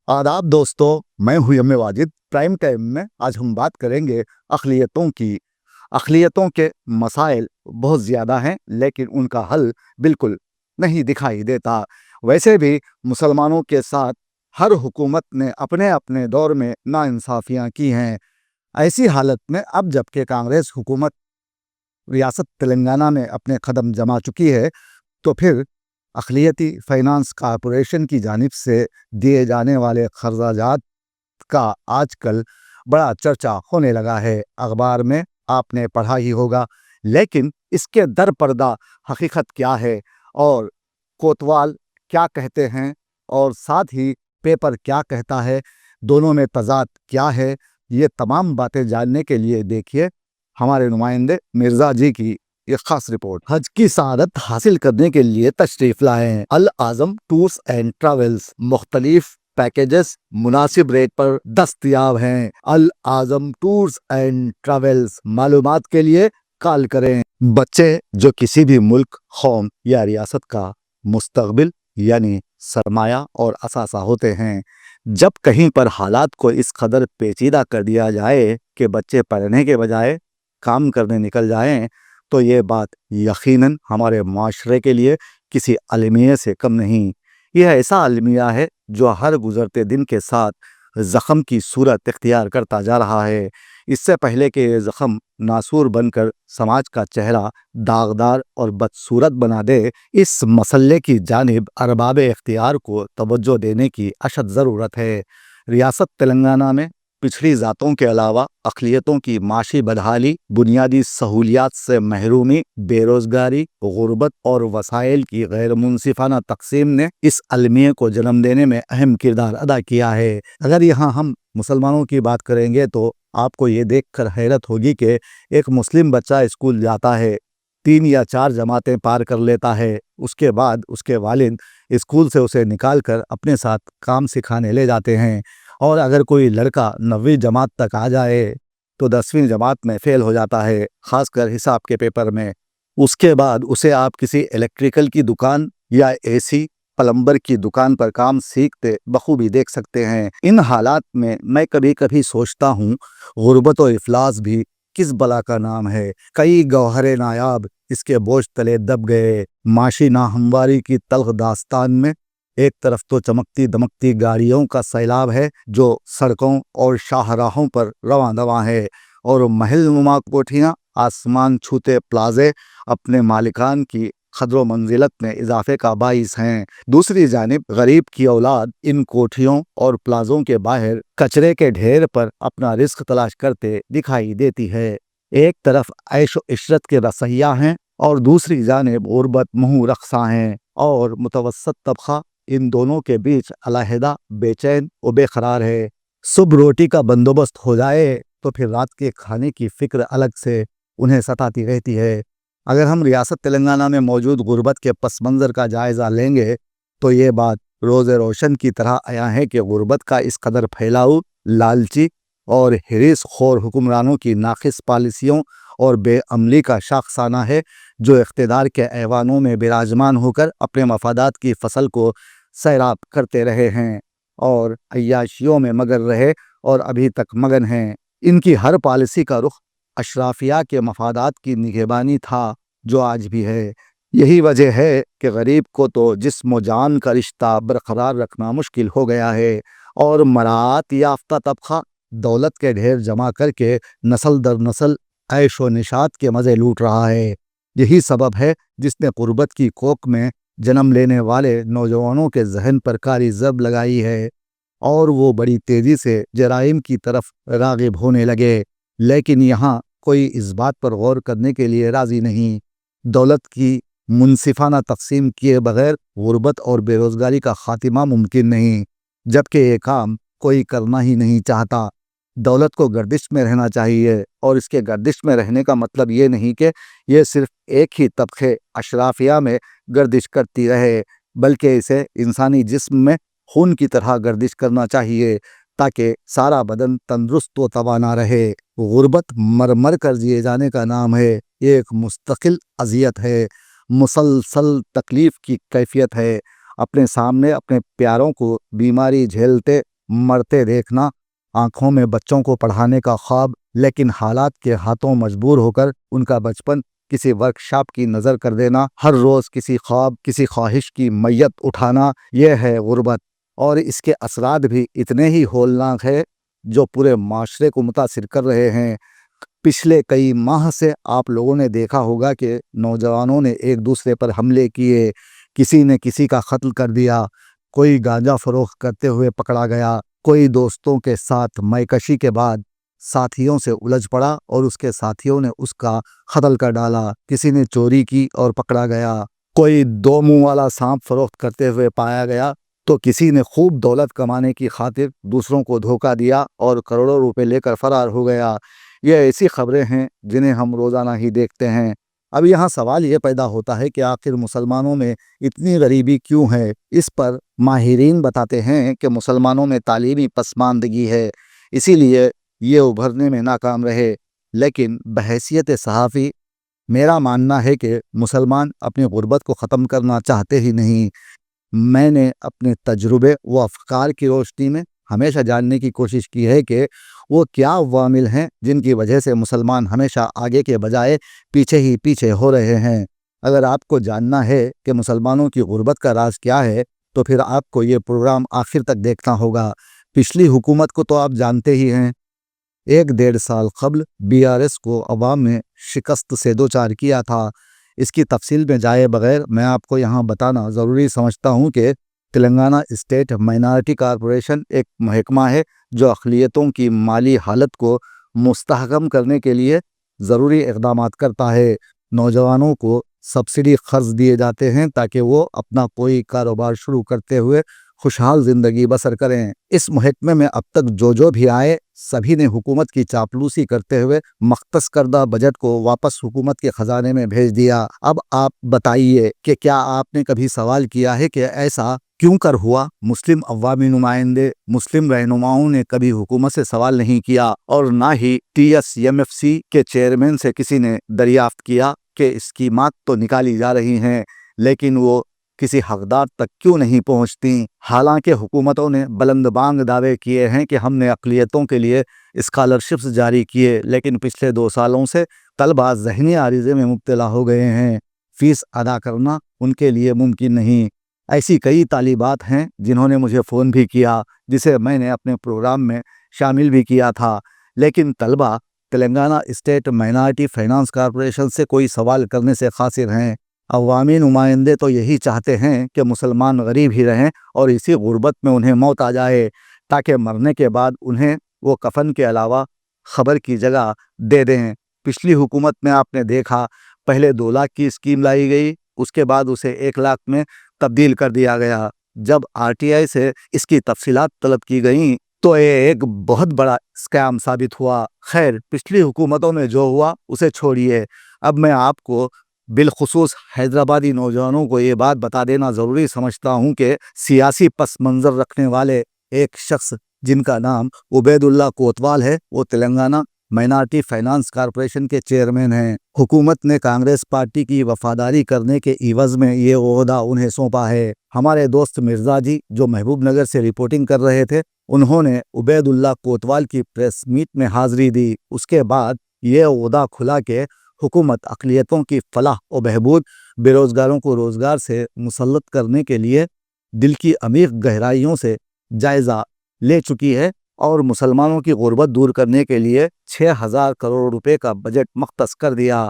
आदाब दोस्तों, मैं हूं यम वाजिद। प्राइम टाइम में आज हम बात करेंगे अक़लियतों की। अक़लियतों के मसाइल बहुत ज़्यादा हैं, लेकिन उनका हल बिल्कुल नहीं दिखाई देता। वैसे भी मुसलमानों के साथ हर हुकूमत ने अपने अपने दौर में नाइंसाफ़ियाँ की हैं। ऐसी हालत में अब जबकि कांग्रेस हुकूमत रियासत तेलंगाना में अपने कदम जमा चुकी है, तो फिर अक़लियती फ़ाइनेंस कॉरपोरेशन की जानिब से दिए जाने वाले क़र्ज़ात का आजकल बड़ा चर्चा होने लगा है। अखबार में आपने पढ़ा ही होगा, लेकिन इसके दर पर्दा हकीकत क्या है और कोतवाल क्या कहते हैं और साथ ही पेपर क्या कहता है, दोनों में तज़ाद क्या है, ये तमाम बातें जानने के लिए देखिए हमारे नुमाइंदे मिर्ज़ा जी की ये खास रिपोर्ट। हज की सआदत हासिल करने के लिए तशरीफ लाएं। अल आज़म टूर्स एंड ट्रैवल्स मुख्तलिफ पैकेजेस मुनासिब रेट पर दस्तयाब हैं। अल आज़म टूर्स एंड ट्रैवल्स। मालूमात के लिए कॉल करें। बच्चे जो किसी भी मुल्क, कौम या रियासत का मुस्तकबिल यानी सरमाया और असासा होते हैं, जब कहीं पर हालात को इस कदर पेचीदा कर दिया जाए कि बच्चे पढ़ने के बजाय काम करने निकल जाएं, तो ये बात यकीनन हमारे माशरे के लिए किसी अलमिया से कम नहीं। यह ऐसा अलमिया है जो हर गुज़रते दिन के साथ ज़ख़म की सूरत इख्तियार करता जा रहा है। इससे पहले कि ये ज़ख़म नासूर बनकर समाज का चेहरा दागदार और बदसूरत बना दे, इस मसले की जानिब अरबाब इख्तियार को तवज्जो देने की अशद ज़रूरत है। रियासत तेलंगाना में पिछड़ी ज़ातों के अलावा अक़लियतों की माशी बदहाली, बुनियादी सहूलियात से महरूमी, बेरोज़गारी, गुर्बत और वसाइल की गैर मुनसिफ़ाना तक़सीम ने इस अलमिये को जन्म देने में अहम किरदार अदा किया है। अगर यहाँ हम मुसलमानों की बात करेंगे तो आपको ये देख कर हैरत होगी कि एक मुस्लिम बच्चा स्कूल जाता है, 3 या 4 जमातें पार कर लेता है, उसके बाद उसके वालिद स्कूल से उसे निकाल कर अपने साथ काम सिखाने ले जाते हैं। और अगर कोई लड़का 9वीं जमात तक आ जाए तो 10वीं जमात में फ़ेल हो जाता है, ख़ासकर हिसाब के पेपर में। उसके बाद उसे आप किसी इलेक्ट्रिकल की दुकान या एसी प्लम्बर की दुकान पर काम सीखते बखूबी देख सकते हैं। इन हालात में मैं कभी कभी सोचता हूँ, गुर्बत और इफलास भी किस बला का नाम है। कई गौहरे नायाब इसके बोझ तले दब गए। माशी नाहमवारी की तल्ख दास्तान में एक तरफ तो चमकती दमकती गाड़ियों का सैलाब है जो सड़कों और शाहराहों पर रवां दवां है, और महल नुमा कोठियाँ, आसमान छूते प्लाजे अपने मालिकान की खदरो मंजिलत में इजाफे का बाइस हैं। दूसरी जानिब गरीब की औलाद इन कोठियों और प्लाजों के बाहर कचरे के ढेर पर अपना रिस्क तलाश करते दिखाई देती है। एक तरफ ऐश व इशरत के रसैया हैं और दूसरी जानिब गुर्बत मुँह रख्सा हैं, और मुतवस्सत तबका इन दोनों के बीच अलहदा बेचैन व बेकरार है। सुबह रोटी का बंदोबस्त हो जाए तो फिर रात के खाने की फिक्र अलग से उन्हें सताती रहती है। अगर हम रियासत तेलंगाना में मौजूद गुर्बत के पस मंज़र का जायज़ा लेंगे तो ये बात रोज़े रोशन की तरह आया है कि गुर्बत का इस कदर फैलाव लालची और हिरिस खोर हुक्मरानों की नाक़िस पॉलिसियों और बेअमली का शाखसाना है, जो इख्तिदार के ऐवानों में बिराजमान होकर अपने मफादात की फसल को सैराब करते रहे हैं और अय्याशियों में मगन रहे और अभी तक मगन हैं। इनकी हर पॉलिसी का रुख अशराफिया के मफादात की निगहबानी था, जो आज भी है। यही वजह है कि गरीब को तो जिस्म व जान का रिश्ता बरकरार रखना मुश्किल हो गया है, और मरात याफ्ता तबका दौलत के ढेर जमा करके नस्ल दर नस्ल ऐश व निशात के मज़े लूट रहा है। यही सबब है जिसने गुर्बत की कोख में जन्म लेने वाले नौजवानों के जहन पर कारी ज़ब लगाई है, और वो बड़ी तेज़ी से जराइम की तरफ राग़िब होने लगे। लेकिन यहाँ कोई इस बात पर गौर करने के लिए राज़ी नहीं। दौलत की मुनसिफाना तक़सीम किए बगैर गुर्बत और बेरोज़गारी का ख़ात्मा मुमकिन नहीं, जबकि ये काम कोई करना ही नहीं चाहता। दौलत को गर्दिश में रहना चाहिए, और इसके गर्दिश में रहने का मतलब ये नहीं कि ये सिर्फ एक ही तबके अशराफिया में गर्दिश करती रहे, बल्कि इसे इंसानी जिस्म में खून की तरह गर्दिश करना चाहिए, ताकि सारा बदन तंदुरुस्त व तवाना रहे। गुर्बत मर मर कर जिए जाने का नाम है। ये एक मुस्तकिल अज़ियत है, मुसलसल तकलीफ़ की कैफियत है। अपने सामने अपने प्यारों को बीमारी झेलते مرتے دیکھنا, آنکھوں میں بچوں کو پڑھانے کا خواب, لیکن حالات کے ہاتھوں مجبور ہو کر ان کا بچپن کسی ورکشاپ کی نظر کر دینا, ہر روز کسی خواب, کسی خواہش کی میت اٹھانا, یہ ہے غربت. اور اس کے اثرات بھی اتنے ہی ہولناک ہے جو پورے معاشرے کو متاثر کر رہے ہیں. پچھلے کئی ماہ سے آپ لوگوں نے دیکھا ہوگا کہ نوجوانوں نے ایک دوسرے پر حملے کیے, کسی نے کسی کا قتل کر دیا, کوئی گانجا فروخت کرتے ہوئے پکڑا گیا, کوئی دوستوں کے ساتھ میکشی کے بعد ساتھیوں سے الجھ پڑا اور اس کے ساتھیوں نے اس کا قتل کر ڈالا, کسی نے چوری کی اور پکڑا گیا, کوئی دو منہ والا سانپ فروخت کرتے ہوئے پایا گیا, تو کسی نے خوب دولت کمانے کی خاطر دوسروں کو دھوکہ دیا اور کروڑوں روپے لے کر فرار ہو گیا. یہ ایسی خبریں ہیں جنہیں ہم روزانہ ہی دیکھتے ہیں. اب یہاں سوال یہ پیدا ہوتا ہے کہ آخر مسلمانوں میں اتنی غریبی کیوں ہے؟ اس پر ماہرین بتاتے ہیں کہ مسلمانوں میں تعلیمی پسماندگی ہے, اسی لیے یہ ابھرنے میں ناکام رہے. لیکن بحیثیت صحافی میرا ماننا ہے کہ مسلمان اپنی غربت کو ختم کرنا چاہتے ہی نہیں. میں نے اپنے تجربے و افکار کی روشنی میں ہمیشہ جاننے کی کوشش کی ہے کہ وہ کیا عوامل ہیں جن کی وجہ سے مسلمان ہمیشہ آگے کے بجائے پیچھے ہی پیچھے ہو رہے ہیں. اگر آپ کو جاننا ہے کہ مسلمانوں کی غربت کا راز کیا ہے تو پھر آپ کو یہ پروگرام آخر تک دیکھنا ہوگا. پچھلی حکومت کو تو آپ جانتے ہی ہیں, 1-1.5 سال قبل BRS کو عوام میں شکست سے دوچار کیا تھا. اس کی تفصیل میں جائے بغیر میں آپ کو یہاں بتانا ضروری سمجھتا ہوں کہ تلنگانہ اسٹیٹ مائنارٹی کارپوریشن ایک محکمہ ہے جو اقلیتوں کی مالی حالت کو مستحکم کرنے کے لیے ضروری اقدامات کرتا ہے. نوجوانوں کو سبسڈی قرض دیے جاتے ہیں تاکہ وہ اپنا کوئی کاروبار شروع کرتے ہوئے خوشحال زندگی بسر کریں. اس محکمے میں اب تک جو بھی آئے سبھی نے حکومت کی چاپلوسی کرتے ہوئے مختص کردہ بجٹ کو واپس حکومت کے خزانے میں بھیج دیا. اب آپ بتائیے کہ کیا آپ نے کبھی سوال کیا ہے کہ ایسا کیوں کر ہوا؟ مسلم عوامی نمائندے, مسلم رہنماؤں نے کبھی حکومت سے سوال نہیں کیا اور نہ ہی TSMFC کے چیئرمین سے کسی نے دریافت کیا کہ اسکیمات تو نکالی جا رہی ہیں لیکن وہ کسی حقدار تک کیوں نہیں پہنچتی. حالانکہ حکومتوں نے بلند بانگ دعوے کیے ہیں کہ ہم نے اقلیتوں کے لیے اسکالرشپس جاری کیے, لیکن پچھلے 2 سالوں سے طلبہ ذہنی عارضے میں مبتلا ہو گئے ہیں, فیس ادا کرنا ان کے لیے ممکن نہیں. ایسی کئی طالبات ہیں جنہوں نے مجھے فون بھی کیا جسے میں نے اپنے پروگرام میں شامل بھی کیا تھا, لیکن طلبہ Telangana state minority finance corporation سے کوئی سوال کرنے سے قاصر ہیں. عوامی نمائندے تو یہی چاہتے ہیں کہ مسلمان غریب ہی رہیں اور اسی غربت میں انہیں موت آ جائے تاکہ مرنے کے بعد انہیں وہ کفن کے علاوہ خبر کی جگہ دے دیں. پچھلی حکومت میں آپ نے دیکھا پہلے 2 لاکھ کی اسکیم لائی گئی, اس کے بعد اسے 1 لاکھ میں تبدیل کر دیا گیا. جب RTI سے اس کی تفصیلات طلب کی گئیں تو یہ ایک بہت بڑا اسکیم ثابت ہوا. خیر, پچھلی حکومتوں میں جو ہوا اسے چھوڑیے. اب میں آپ کو بالخصوص حیدرآبادی نوجوانوں کو یہ بات بتا دینا ضروری سمجھتا ہوں کہ سیاسی پس منظر رکھنے والے ایک شخص جن کا نام عبید اللہ کوتوال ہے وہ تلنگانہ مائنارٹی فائنانس کارپوریشن کے چیئرمین ہیں. حکومت نے کانگریس پارٹی کی وفاداری کرنے کے عوض میں یہ عہدہ انہیں سونپا ہے. ہمارے دوست مرزا جی جو محبوب نگر سے رپورٹنگ کر رہے تھے انہوں نے عبید اللہ کوتوال کی پریس میٹ میں حاضری دی. اس کے بعد یہ عہدہ کھلا کہ حکومت اقلیتوں کی فلاح و بہبود, بے روزگاروں کو روزگار سے مسلط کرنے کے لیے دل کی عمیق گہرائیوں سے جائزہ لے چکی ہے اور مسلمانوں کی غربت دور کرنے کے لیے 6,000 کروڑ روپے کا بجٹ مختص کر دیا.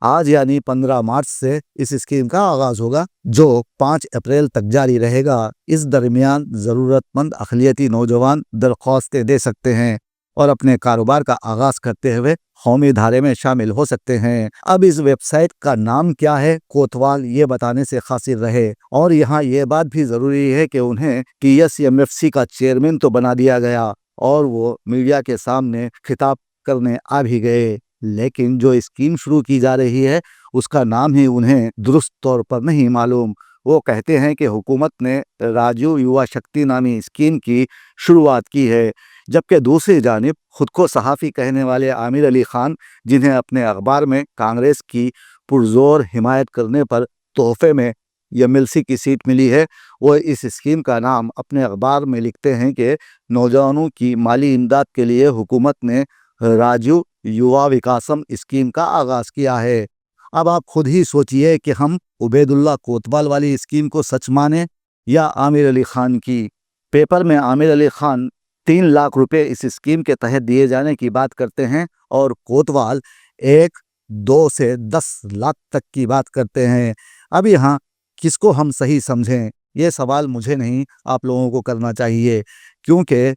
آج یعنی 15 مارچ سے اس اسکیم کا آغاز ہوگا جو 5 اپریل تک جاری رہے گا. اس درمیان ضرورت مند اقلیتی نوجوان درخواستیں دے سکتے ہیں اور اپنے کاروبار کا آغاز کرتے ہوئے قومی دھارے میں شامل ہو سکتے ہیں. اب اس ویب سائٹ کا نام کیا ہے کوتوال یہ بتانے سے قاصر رہے, اور یہاں یہ بات بھی ضروری ہے کہ انہیں TSMFC کا چیئرمین تو بنا دیا گیا اور وہ میڈیا کے سامنے خطاب کرنے آ بھی گئے, لیکن جو اسکیم شروع کی جا رہی ہے اس کا نام ہی انہیں درست طور پر نہیں معلوم. وہ کہتے ہیں کہ حکومت نے راجیو یووا شکتی نامی اسکیم کی شروعات کی ہے, جبکہ دوسری جانب خود کو صحافی کہنے والے عامر علی خان جنہیں اپنے اخبار میں کانگریس کی پرزور حمایت کرنے پر تحفے میں MLC की सीट मिली है, वो इस स्कीम का नाम अपने अखबार में लिखते हैं कि नौजवानों की माली इमदाद के लिए हुकूमत ने राजीव युवा विकासम स्कीम का आगाज किया है। अब आप खुद ही सोचिए कि हम उबैदुल्ला कोतवाल वाली स्कीम को सच माने या आमिर अली खान की। पेपर में आमिर अली खान 3 लाख रुपए इस स्कीम के तहत दिए जाने की बात करते हैं और कोतवाल 1, 2 से 10 लाख तक की बात करते हैं। अब यहाँ किसको हम सही समझें, ये सवाल मुझे नहीं आप लोगों को करना चाहिए, क्योंकि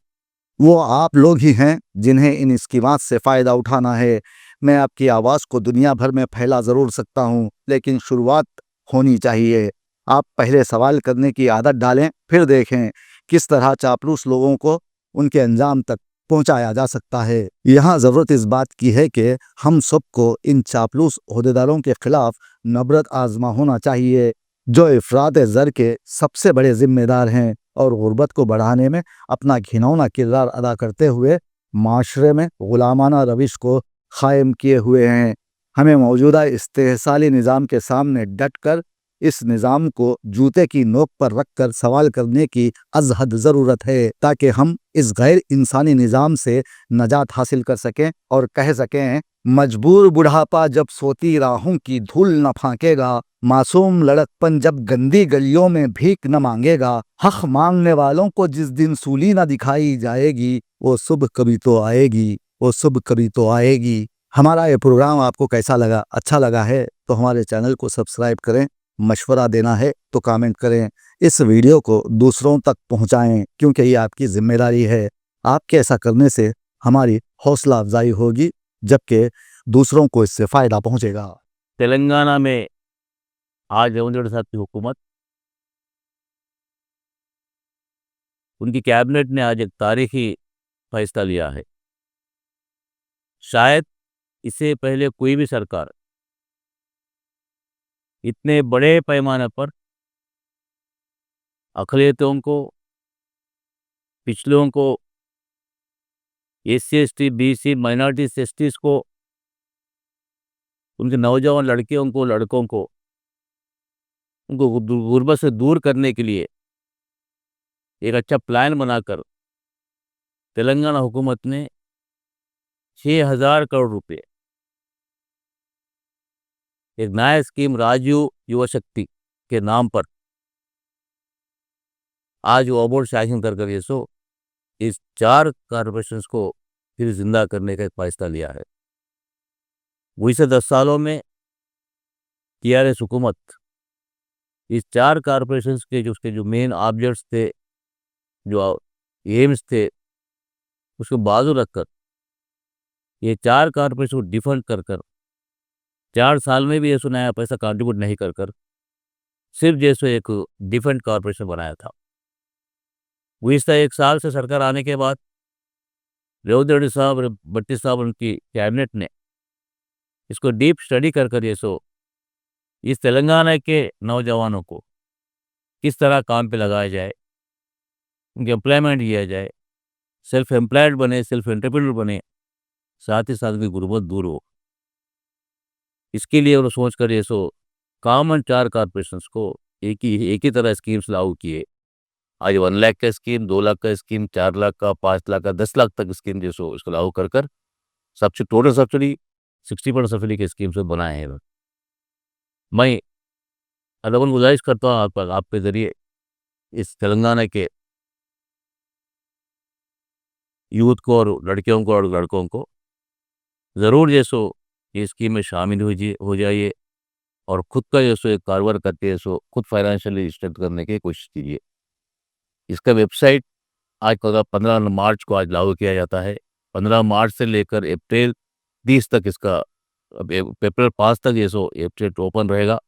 वो आप लोग ही हैं जिन्हें इन स्कीमात से फ़ायदा उठाना है। मैं आपकी आवाज़ को दुनिया भर में फैला ज़रूर सकता हूँ, लेकिन शुरुआत होनी चाहिए। आप पहले सवाल करने की आदत डालें, फिर देखें किस तरह चापलूस लोगों को उनके अंजाम तक पहुंचाया जा सकता है। यहाँ ज़रूरत इस बात की है कि हम सबको इन चापलूस ओहदेदारों के खिलाफ नबरत आज़मा होना चाहिए, जो इफरात ज़र के सबसे बड़े जिम्मेदार हैं और गुर्बत को बढ़ाने में अपना घिनौना किरदार अदा करते हुए माशरे में गुलामाना रविश को कायम किए हुए हैं। हमें मौजूदा इस्तेहसाली निज़ाम के सामने डट कर इस निज़ाम को जूते की नोक पर रख कर सवाल करने की अज़हद ज़रूरत है, ताकि हम इस गैर इंसानी निज़ाम से नजात हासिल कर सकें और कह सकें, मजबूर बुढ़ापा जब सोती राहों की धूल न फांकेगा, मासूम लड़कपन जब गंदी गलियों में भीख न मांगेगा, हक मांगने वालों को जिस दिन सूली न दिखाई जाएगी, वो सुबह कभी तो आएगी, वो सुबह कभी तो आएगी। हमारा ये प्रोग्राम आपको कैसा लगा? अच्छा लगा है तो हमारे चैनल को सब्सक्राइब करें, मशवरा देना है तो कमेंट करें, इस वीडियो को दूसरों तक पहुंचाएं, क्योंकि ये आपकी जिम्मेदारी है। आपके ऐसा करने से हमारी हौसला अफजाई होगी, जबकि दूसरों को इससे फ़ायदा पहुंचेगा। तेलंगाना में आज रेवंत रेड्डी साहब की हुकूमत, उनकी कैबिनेट ने आज एक तारीखी फैसला लिया है। शायद इससे पहले कोई भी सरकार इतने बड़े पैमाने पर अक़लियतों को, पिछलों को, SC ST BC minorities STs को, उनके नौजवान लड़कियों को, लड़कों को, उनको गुर्बत से दूर करने के लिए एक अच्छा प्लान बनाकर तेलंगाना हुकूमत ने 6,000 करोड़ रुपए एक नया स्कीम राजीव युवा शक्ति के नाम पर आज वो अवार्ड सैंक्शन कर ये सो इस 4 कॉर्पोरेशंस को फिर जिंदा करने का एक फैसला लिया है। वही से 10 सालों में TRS हुकूमत इस 4 कॉर्पोरेशंस के जो मेन ऑब्जेक्ट्स थे, जो एम्स थे, उसको बाजू रखकर ये 4 कॉर्पोरेशन को डिफंड कर 4 साल में भी ऐसा नया पैसा कंट्रीब्यूट नहीं कर सिर्फ जैसे एक डिफेंस कॉर्पोरेशन बनाया था। गुज़िश्ता 1 साल से सरकार आने के बाद रेवंत रेड्डी साहब और भट्टी साहब उनकी कैबिनेट ने इसको डीप स्टडी कर ये सो इस तेलंगाना के नौजवानों को किस तरह काम पे लगाया जाए, उनके एम्प्लॉयमेंट किया जाए, सेल्फ एम्प्लॉयड बने, सेल्फ एंटरप्रेन्योर बने, साथ ही साथ भी गुर्बत दूर हो। इसके लिए उन्होंने सोच कर ये सो कॉमन 4 कॉर्पोरेशंस को एक ही तरह स्कीम्स लागू किए। आज 1 लाख का स्कीम, 2 लाख का स्कीम, 4 लाख का, 5 लाख का, 10 लाख तक स्कीम जो सो इसको लागू कर सबसे टोटल सब्सिडी 60% सब्सिडी के स्कीम से बनाए हैं। मैं अदबन गुजारिश करता हूँ आपके ज़रिए इस तेलंगाना के यूथ को और लड़कियों को और लड़कों को ज़रूर जैसो ये स्कीम में शामिल हो जाइए और ख़ुद का जैसो एक कारोबार करके जैसो खुद फाइनेंशियली स्ट्रेंथ करने की कोशिश कीजिए। इसका वेबसाइट आज 15 मार्च को आज लागू किया जाता है। 15 मार्च से लेकर अप्रैल 30 तक इसका अप्रैल 5 तक जैसो वेबसाइट ओपन रहेगा।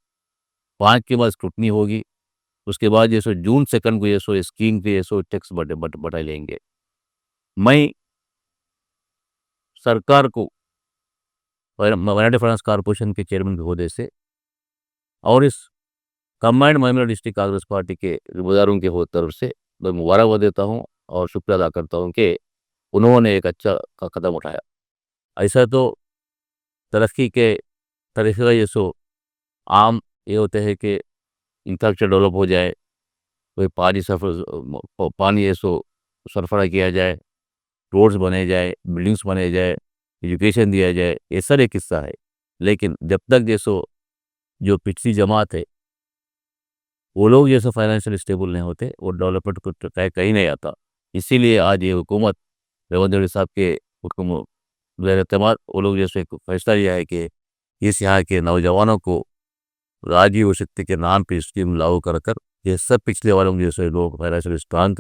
5 के बाद स्क्रूटनी होगी, उसके बाद जैसो जून 2 को जैसो स्कीम के जैसो टैक्स बटा लेंगे। मैं सरकार को माइनॉरिटी फाइनेंस कॉर्पोरेशन के चेयरमैन के ओहदे से और इस combined minority district Congress party के जिम्मेदारों के तरफ से मैं मुबारकबाद देता हूँ और शुक्रिया अदा करता हूँ कि उन्होंने एक अच्छा कदम उठाया। ऐसा तो तरक्की के तरीक़े ये सो आम ये होते हैं कि انفراسٹرکچر ڈیولپ ہو جائے, کوئی پانی ہے سو سرفراہ کیا جائے, روڈز بنے جائے, بلڈنگس بنے جائے, ایجوکیشن دیا جائے, یہ سر ایک قصہ ہے. لیکن جب تک جیسو جو پچھلی جماعت ہے وہ لوگ جیسے فائنینشیل اسٹیبل نہیں ہوتے, وہ ڈیولپمنٹ کو کہیں نہیں آتا. اسی لیے آج یہ حکومت ریونت ریڈی صاحب کے حکم زیر اعتماد وہ لوگ جیسے ایک فیصلہ لیا ہے کہ اس یہاں کے نوجوانوں کو راجیو شکتی کے نام پہ اسکیم لاگو کر یہ سب پچھلے والوں جیسے لوگ فائنینشیل اسٹرانگ کریں.